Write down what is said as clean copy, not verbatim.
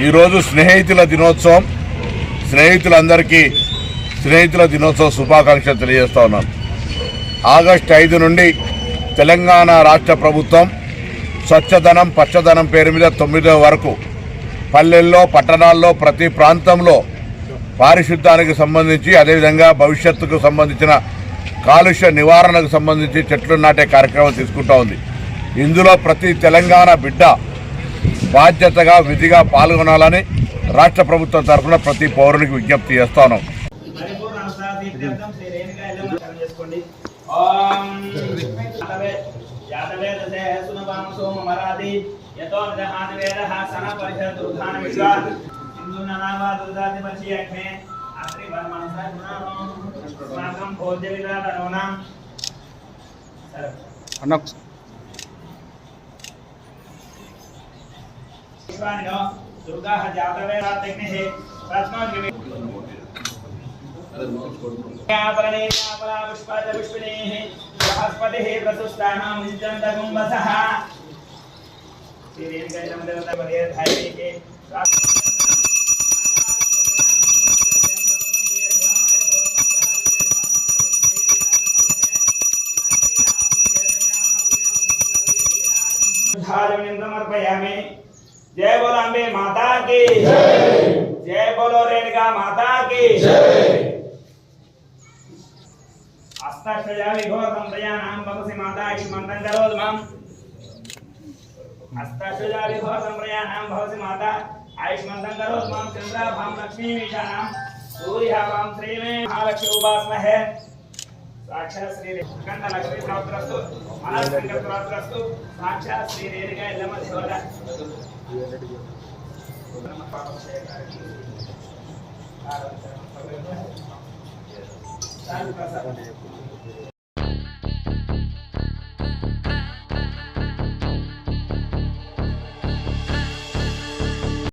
ఈరోజు స్నేహితుల దినోత్సవం. స్నేహితులందరికీ స్నేహితుల దినోత్సవ శుభాకాంక్షలు తెలియజేస్తా ఉన్నాను. ఆగస్టు 5 నుండి తెలంగాణ రాష్ట్ర ప్రభుత్వం స్వచ్ఛదనం పచ్చదనం పేరు మీద 9వ వరకు పల్లెల్లో పట్టణాల్లో ప్రతి ప్రాంతంలో పారిశుద్ధ్యానికి సంబంధించి అదేవిధంగా భవిష్యత్తుకు సంబంధించిన కాలుష్య నివారణకు సంబంధించి చెట్లు నాటే కార్యక్రమం తీసుకుంటా ఉంది. ఇందులో ప్రతి తెలంగాణ బిడ్డ బాధ్యతగా విధిగా పాల్గొనాలని రాష్ట్ర ప్రభుత్వం తరఫున ప్రతి పౌరునికి విజ్ఞప్తి చేస్తాను. दुर्गा जातवे रात्रिग्नेः प्रश्नोद्गमे पुष्पाद पुष्पिनेः बृहस्पतिः प्रसुष्टानां विजन्तकुम्भसः श्रीरेणुकैलं देवतापदे धायिके समर्पयामि। जय बोलो अम्बे माता की जय, जय बोलो रेणुका माता की जय। अष्टाक्षराणि घोषं प्रयाणां भवसि माता की मंत्रं करोद्मं। अष्टाक्षराणि घोषं प्रयाणां भवसि माता आयुष्मन्तं करोद्मं। चन्द्राभां लक्ष्मी ईशानां सूर्याभां श्रीमे महालक्ष्मी उपासमहे। साक्षात् श्री कंठ लक्ष्मी प्राप्तरस्तु मनस्संकल्प प्राप्तरस्तु। साक्षात् श्री रेणुका यल्लम्मा देवता